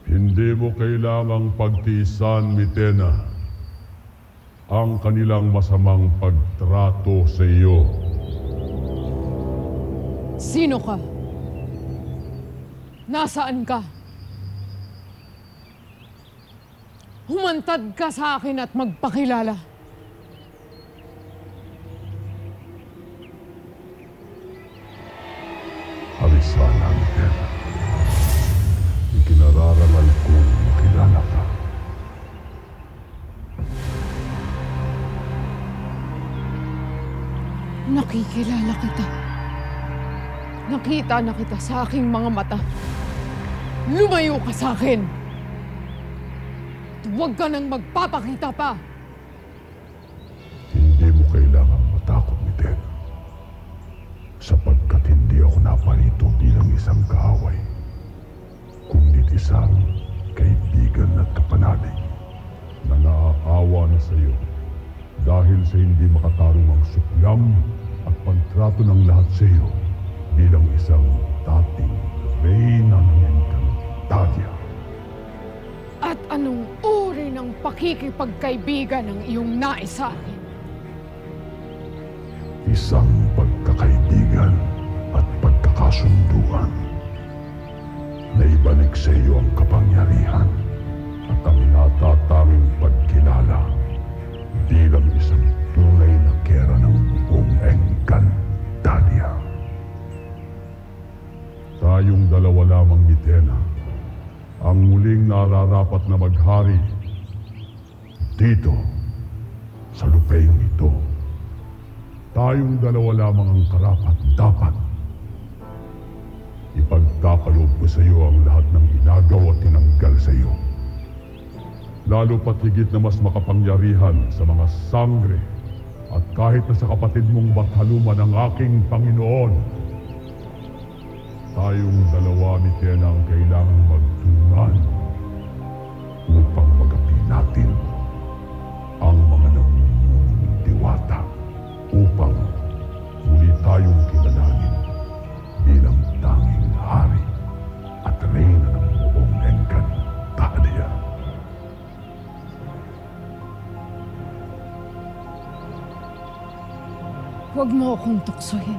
Hindi mo kailangang pagtiisan, Mitena, ang kanilang masamang pagtrato sa iyo. Sino ka? Nasaan ka? Humantad ka sa akin at magpakilala. Arisana, Mitena. Ikinararangal kong makilala ka. Nakikilala kita. Nakita na kita sa aking mga mata. Lumayo ka sa akin! At huwag ka nang magpapakita pa! Hindi mo kailangang matakot, Mitena. Sapagkat hindi ako naparito bilang isang kaaway, kundi isang kaibigan at kapanalig na naaawa na sa iyo dahil sa hindi makatarungang suklam at pagtrato ng lahat sa iyo bilang isang dating reyna ng Encantadia. At anong uri ng pakikipagkaibigan ng iyong nais sa akin? Isang pagkakaibigan at pagkakasunduan na ibalik sa iyo ang kapangyarihan at ang natatanging pagkilala bilang isang tunay na kera ng buong Encantadia. Tayong dalawa lamang, Mitena, ang muling nararapat na maghari dito sa lupeng ito. Tayong dalawa lamang ang karapat-dapat. Ipagkakalob ko sa iyo ang lahat ng inagaw at tinanggal sa iyo. Lalo pat higit na mas makapangyarihan sa mga sangre at kahit na sa kapatid mong Bathaluma ng aking Panginoon. Tayong dalawa, Mitena, ang kailangang magtungan upang magapi natin ang mga namumulong diwata upang muli tayong kilalanin bilang tanging hari at reyna ng buong Encantadia. Huwag mo akong tuksohin.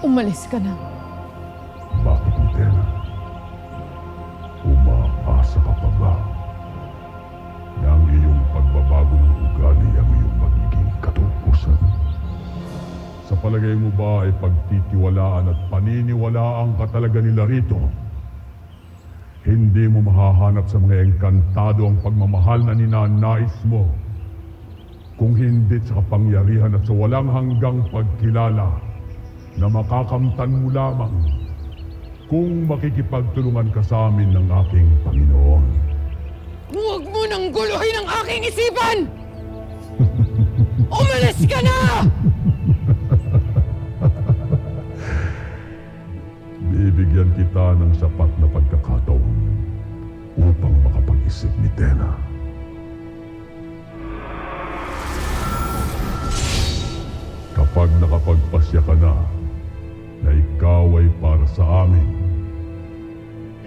Umalis ka na. Bakit, Mitena? Umaasa ka pa ba na ang iyong pagbabago ng ugali ang iyong magiging katupusan? Sa palagay mo ba ay pagtitiwalaan at paniniwalaan ka talaga nila rito? Hindi mo mahahanap sa mga engkantado ang pagmamahal na ninanais mo, kung hindi sa kapangyarihan at sa walang hanggang pagkilala na makakamtan mo lamang kung makikipagtulungan ka sa amin ng aking Panginoon. Huwag mo nang guluhin ang aking isipan! Umalis ka na! Bibigyan kita ng sapat na pagkakataon upang makapag-isip, Mitena. Kapag nakapagpasya ka na ikaw ay para sa amin,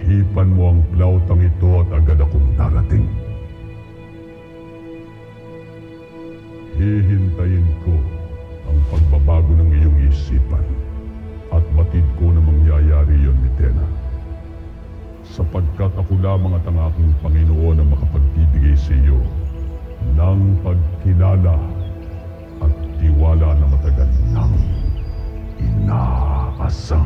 hipan mo ang plautang ito at agad akong darating. Hihintayin ko ang pagbabago ng iyong isipan at batid ko na mangyayari yon, Mitena. Sapagkat ako lamang at ang aking Panginoon ang makapagbibigay sa iyo ng pagkilala at tiwala na matagal nang inaasam.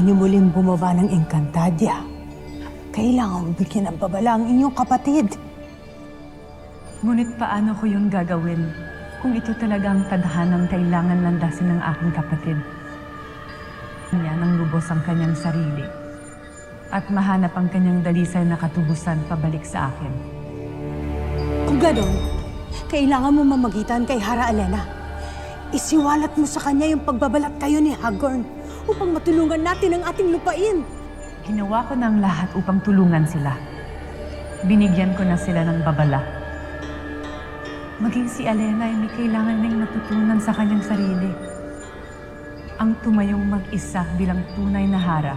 niyo muling bumaba ng Encantadia, kailangan bigyan ng babala ang inyong kapatid. Ngunit paano ko yun gagawin kung ito talaga ang tadhanang kailangan landasin ng aking kapatid? Niya nang lubos ang kanyang sarili at mahanap ang kanyang dalisay na katubusan pabalik sa akin. Kung gano'n, kailangan mo mamagitan kay Hara Alena. Isiwalat mo sa kanya yung pagbabalat kayo ni Hagorn upang matulungan natin ang ating lupain. Ginawa ko ng lahat upang tulungan sila. Binigyan ko na sila ng babala. Maging si Alena ay may kailangan ding matutunan sa kanyang sarili. Ang tumayong mag-isa bilang tunay na hara.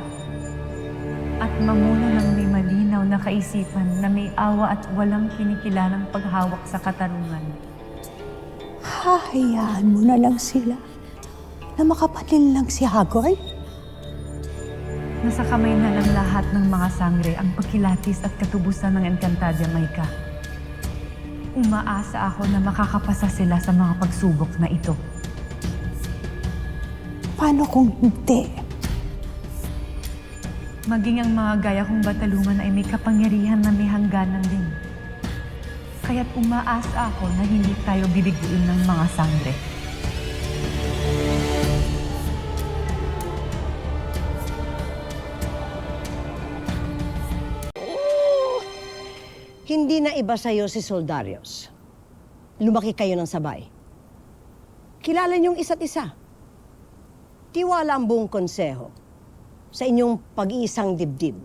At mamuno ng may malinaw na kaisipan na may awa at walang kinikilalang paghawak sa katarungan. Hahayaan mo na lang sila na makapatil lang si Hagorn. Nasa kamay na ng lahat ng mga sangre ang pagkilatis at katubusan ng Encantadia Maika. Umaasa ako na makakapasa sila sa mga pagsubok na ito. Paano kung hindi? Maging ang mga gaya kong bataluman ay may kapangyarihan na may hangganan din. Kaya't umaasa ako na hindi tayo bibiguin ng mga sangre. Hindi na iba sa'yo si Soldarius. Lumaki kayo ng sabay. Kilala niyong isa't isa. Tiwala ang buong konseho sa inyong pag-iisang dibdib.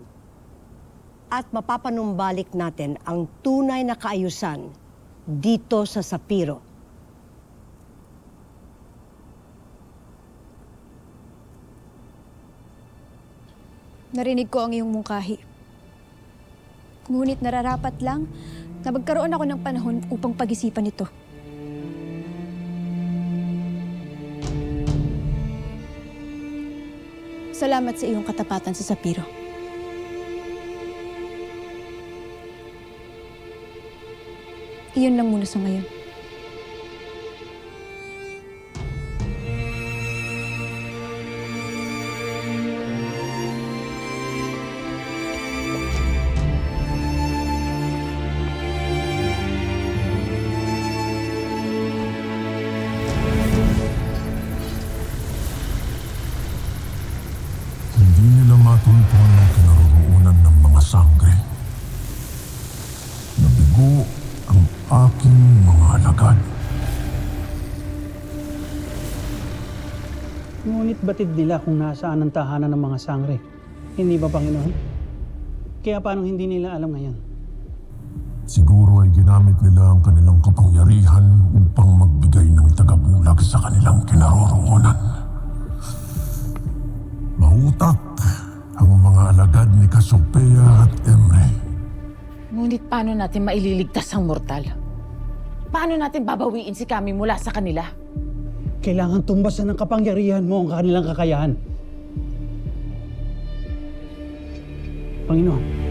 At mapapanumbalik natin ang tunay na kaayusan dito sa Sapiro. Narinig ko ang iyong mungkahi. Ngunit nararapat lang na magkaroon ako ng panahon upang pag-isipan ito. Salamat sa iyong katapatan sa Sapiro. Iyon lang muna sa ngayon. Hindi nila matultuhan ang kinaroroonan ng mga sangre. Nabigo ang aking mga alagad. Ngunit batid nila kung nasaan ang tahanan ng mga sangre. Hindi ba, Panginoon? Kaya paano hindi nila alam ngayon? Siguro ay ginamit nila ang kanilang kapangyarihan upang magbigay ng tagabulag sa kanilang kinaroroonan. Mautak ang mga alagad ni Cassiopeia at Emre. Ngunit paano natin maililigtas ang mortal? Paano natin babawiin si Kami mula sa kanila? Kailangan tumbasan ng kapangyarihan mo ang kanilang kakayahan. Panginoon,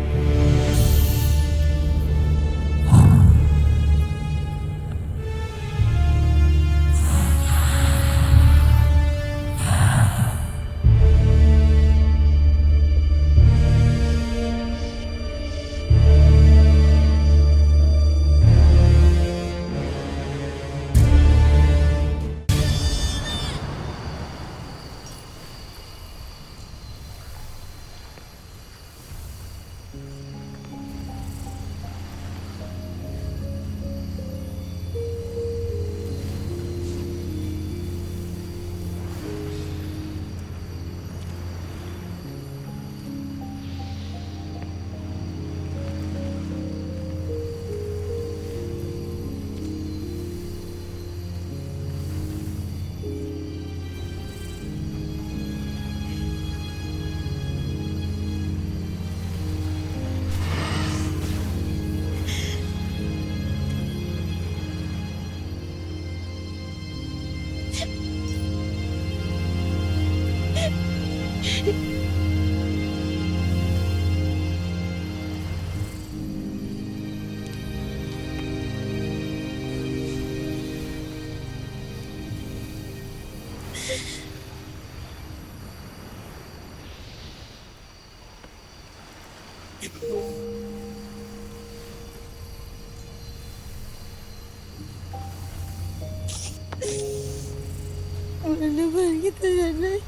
Wala naman kita, nanay.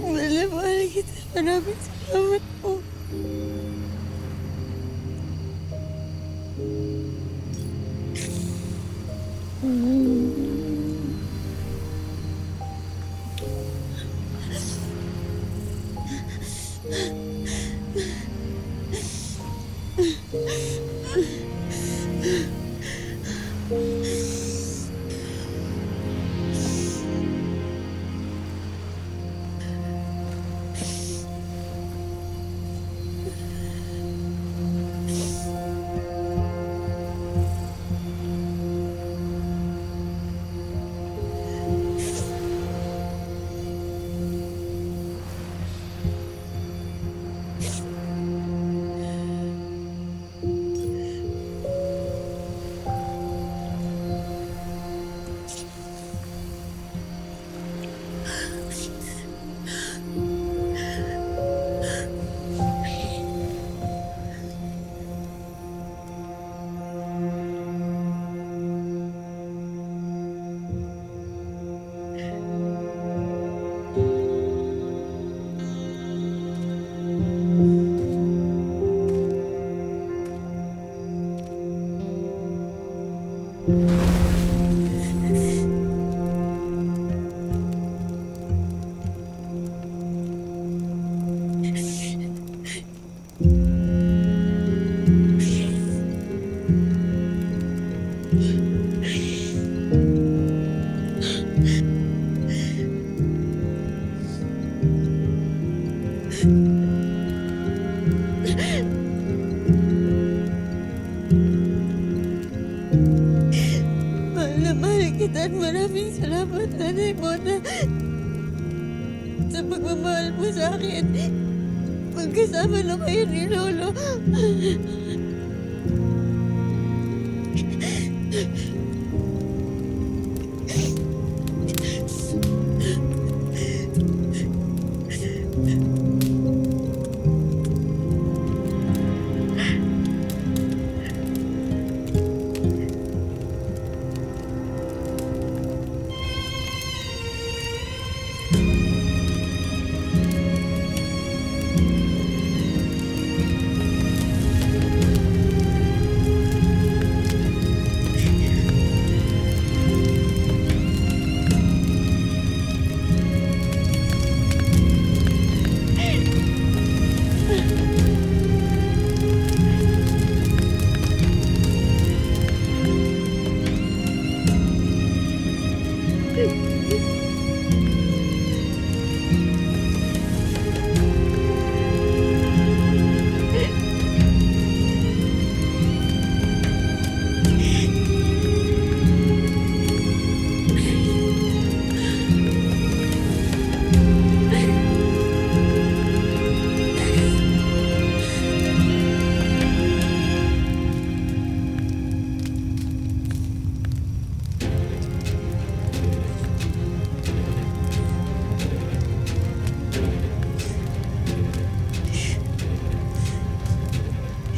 Wala naman kita. Maraming salamat po. Mahal na mahal kita at maraming salamat, Nanay Mona, sa pagmamahal mo sa akin. Magkasama na kayo ni Lolo.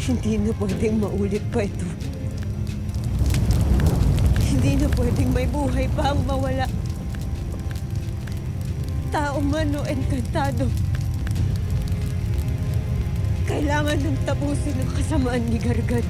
Hindi na pwedeng maulit pa ito. Hindi na pwedeng may buhay pa ang mawala. Tao man o engkantado. Kailangan nang tapusin ang kasamaan ni Gargad.